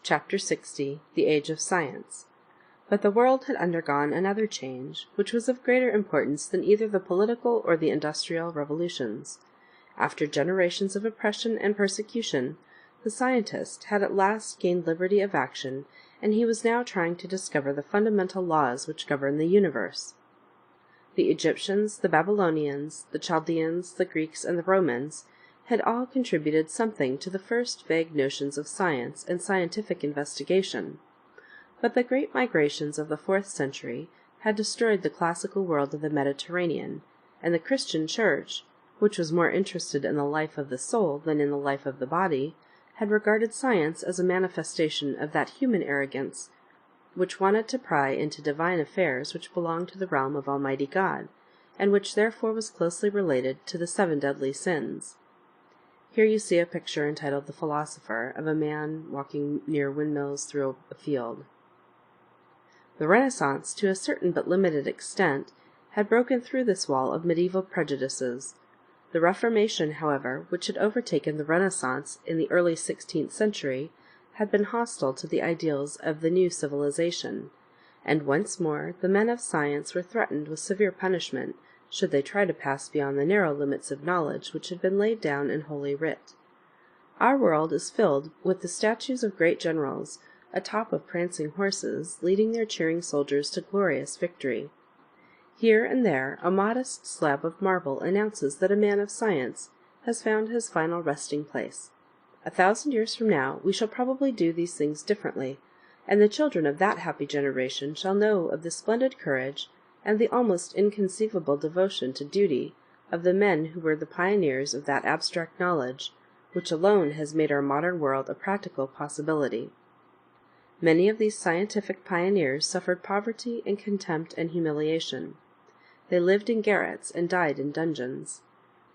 Chapter 60, The Age of Science. But the world had undergone another change, which was of greater importance than either the political or the industrial revolutions. After generations of oppression and persecution, the scientist had at last gained liberty of action, and he was now trying to discover the fundamental laws which govern the universe. The Egyptians, the Babylonians, the Chaldeans, the Greeks, and the Romans had all contributed something to the first vague notions of science and scientific investigation. But the great migrations of the 4th century had destroyed the classical world of the Mediterranean, and the Christian Church, which was more interested in the life of the soul than in the life of the body, had regarded science as a manifestation of that human arrogance which wanted to pry into divine affairs which belonged to the realm of Almighty God, and which therefore was closely related to the 7 deadly sins. Here you see a picture entitled The Philosopher, of a man walking near windmills through a field. The Renaissance, to a certain but limited extent, had broken through this wall of medieval prejudices. The Reformation, however, which had overtaken the Renaissance in the early 16th century, had been hostile to the ideals of the new civilization, and once more the men of science were threatened with severe punishment should they try to pass beyond the narrow limits of knowledge which had been laid down in Holy Writ. Our world is filled with the statues of great generals, atop of prancing horses, leading their cheering soldiers to glorious victory. Here and there a modest slab of marble announces that a man of science has found his final resting place. 1,000 years from now we shall probably do these things differently, and the children of that happy generation shall know of the splendid courage and the almost inconceivable devotion to duty of the men who were the pioneers of that abstract knowledge which alone has made our modern world a practical possibility. Many of these scientific pioneers suffered poverty and contempt and humiliation. They lived in garrets and died in dungeons.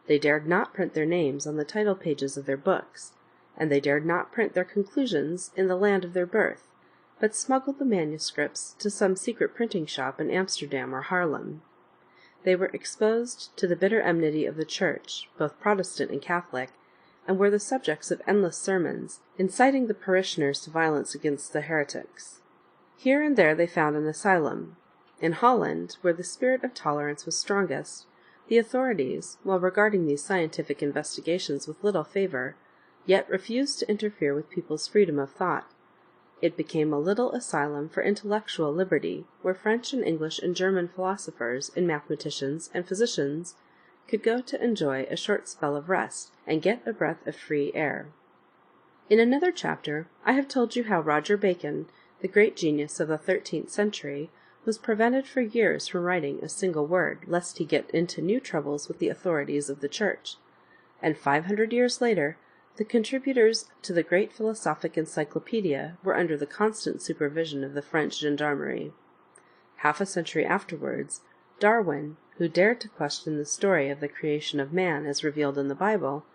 They dared not print their names on the title pages of their books, and they dared not print their conclusions in the land of their birth, but smuggled the manuscripts to some secret printing shop in Amsterdam or Haarlem. They were exposed to the bitter enmity of the Church, both Protestant and Catholic, and were the subjects of endless sermons, inciting the parishioners to violence against the heretics. Here and there they found an asylum. In Holland, where the spirit of tolerance was strongest, the authorities, while regarding these scientific investigations with little favor, yet refused to interfere with people's freedom of thought. It became a little asylum for intellectual liberty, where French and English and German philosophers and mathematicians and physicians could go to enjoy a short spell of rest and get a breath of free air. In another chapter I have told you how Roger Bacon, the great genius of the 13th century, was prevented for years from writing a single word, lest he get into new troubles with the authorities of the Church, and 500 years later the contributors to the great philosophic encyclopedia were under the constant supervision of the French gendarmerie. Half a century afterwards, Darwin, who dared to question the story of the creation of man as revealed in the Bible,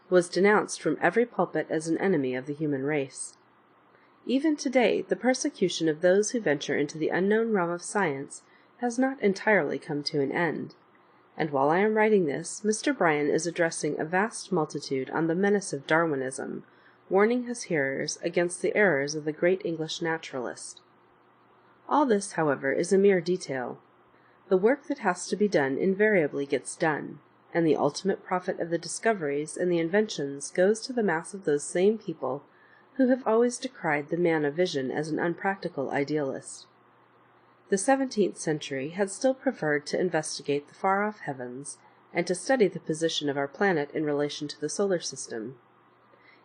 was denounced from every pulpit as an enemy of the human race. Even today, the persecution of those who venture into the unknown realm of science has not entirely come to an end. And while I am writing this, Mr. Bryan is addressing a vast multitude on the menace of Darwinism, warning his hearers against the errors of the great English naturalist. All this, however, is a mere detail. The work that has to be done invariably gets done, and the ultimate profit of the discoveries and the inventions goes to the mass of those same people who have always decried the man of vision as an unpractical idealist. The 17th century had still preferred to investigate the far-off heavens and to study the position of our planet in relation to the solar system.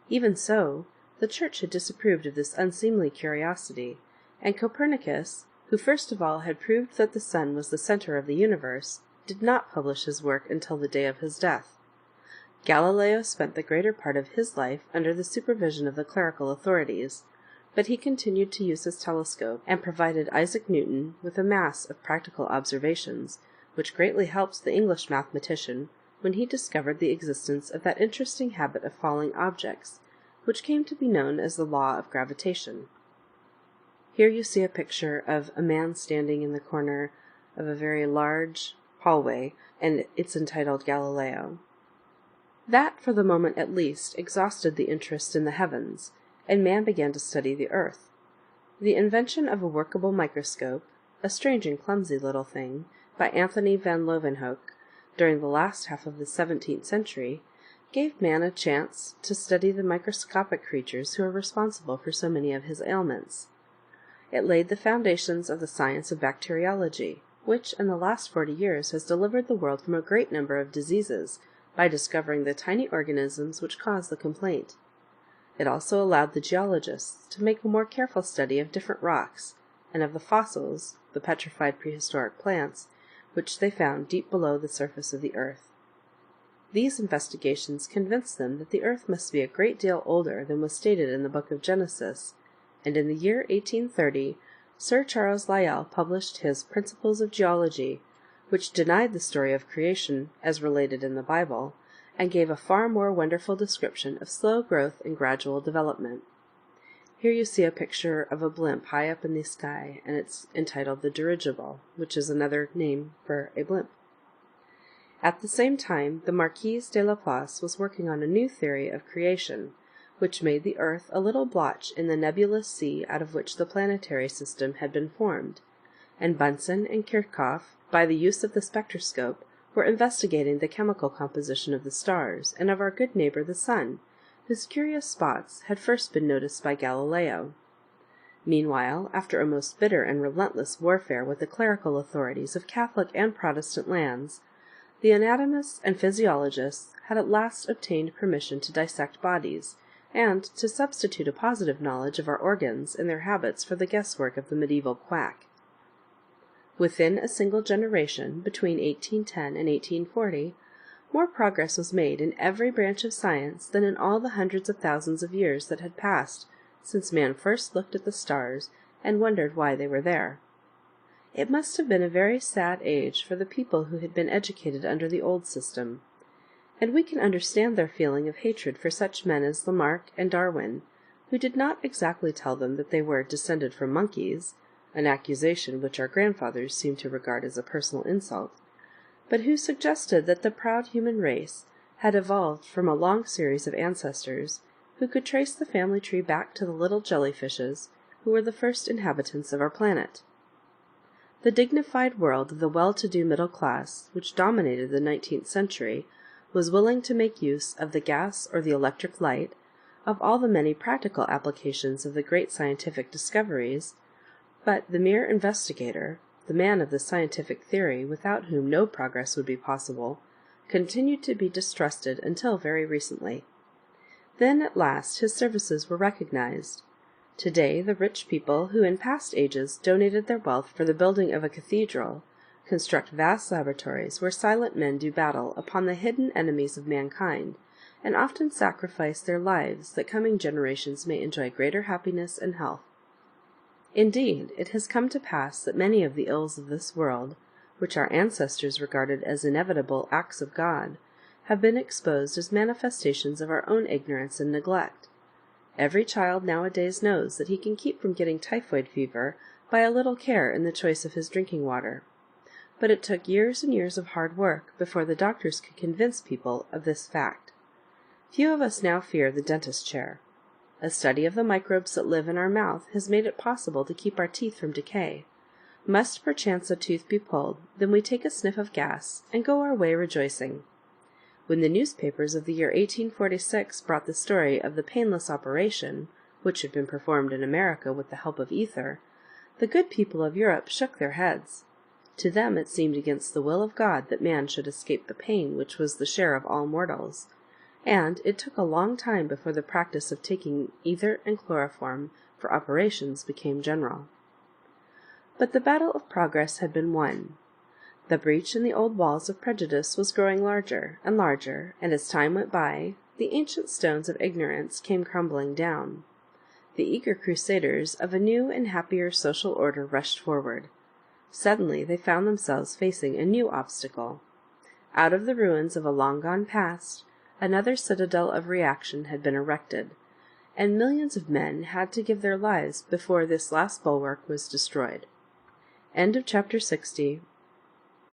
Even so, the Church had disapproved of this unseemly curiosity, and Copernicus, who first of all had proved that the sun was the center of the universe, did not publish his work until the day of his death. Galileo spent the greater part of his life under the supervision of the clerical authorities, but he continued to use his telescope and provided Isaac Newton with a mass of practical observations, which greatly helped the English mathematician when he discovered the existence of that interesting habit of falling objects, which came to be known as the law of gravitation. Here you see a picture of a man standing in the corner of a very large hallway, and it's entitled Galileo. That, for the moment at least, exhausted the interest in the heavens, and man began to study the earth. The invention of a workable microscope, a strange and clumsy little thing, by Anthony van Leeuwenhoek, during the last half of the 17th century, gave man a chance to study the microscopic creatures who are responsible for so many of his ailments. It laid the foundations of the science of bacteriology, which in the last 40 years has delivered the world from a great number of diseases by discovering the tiny organisms which cause the complaint. It also allowed the geologists to make a more careful study of different rocks, and of the fossils, the petrified prehistoric plants, which they found deep below the surface of the earth. These investigations convinced them that the earth must be a great deal older than was stated in the book of Genesis, and in the year 1830 Sir Charles Lyell published his Principles of Geology, which denied the story of creation as related in the Bible, and gave a far more wonderful description of slow growth and gradual development. Here you see a picture of a blimp high up in the sky, and it's entitled the dirigible, which is another name for a blimp. At the same time, the Marquis de Laplace was working on a new theory of creation, which made the earth a little blotch in the nebulous sea out of which the planetary system had been formed, and Bunsen and Kirchhoff, by the use of the spectroscope, were investigating the chemical composition of the stars and of our good neighbor the sun, whose curious spots had first been noticed by Galileo. Meanwhile, after a most bitter and relentless warfare with the clerical authorities of Catholic and Protestant lands, the anatomists and physiologists had at last obtained permission to dissect bodies, and to substitute a positive knowledge of our organs and their habits for the guesswork of the medieval quack. Within a single generation, between 1810 and 1840, more progress was made in every branch of science than in all the hundreds of thousands of years that had passed since man first looked at the stars and wondered why they were there. It must have been a very sad age for the people who had been educated under the old system, and we can understand their feeling of hatred for such men as Lamarck and Darwin, who did not exactly tell them that they were descended from monkeys, an accusation which our grandfathers seemed to regard as a personal insult, but who suggested that the proud human race had evolved from a long series of ancestors who could trace the family tree back to the little jellyfishes who were the first inhabitants of our planet. The dignified world of the well-to-do middle class, which dominated the 19th century, was willing to make use of the gas or the electric light, of all the many practical applications of the great scientific discoveries, but the mere investigator, the man of the scientific theory without whom no progress would be possible, continued to be distrusted until very recently. Then at last his services were recognized. Today the rich people who in past ages donated their wealth for the building of a cathedral construct vast laboratories where silent men do battle upon the hidden enemies of mankind, and often sacrifice their lives that coming generations may enjoy greater happiness and health. Indeed, it has come to pass that many of the ills of this world, which our ancestors regarded as inevitable acts of God, have been exposed as manifestations of our own ignorance and neglect. Every child nowadays knows that he can keep from getting typhoid fever by a little care in the choice of his drinking water. But it took years and years of hard work before the doctors could convince people of this fact. Few of us now fear the dentist chair. A study of the microbes that live in our mouth has made it possible to keep our teeth from decay. Must perchance a tooth be pulled, then we take a sniff of gas, and go our way rejoicing. When the newspapers of the year 1846 brought the story of the painless operation, which had been performed in America with the help of ether, the good people of Europe shook their heads. To them it seemed against the will of God that man should escape the pain which was the share of all mortals, and it took a long time before the practice of taking ether and chloroform for operations became general. But the battle of progress had been won. The breach in the old walls of prejudice was growing larger, and as time went by, the ancient stones of ignorance came crumbling down. The eager crusaders of a new and happier social order rushed forward. Suddenly they found themselves facing a new obstacle. Out of the ruins of a long-gone past, another citadel of reaction had been erected, and millions of men had to give their lives before this last bulwark was destroyed. End of chapter 60.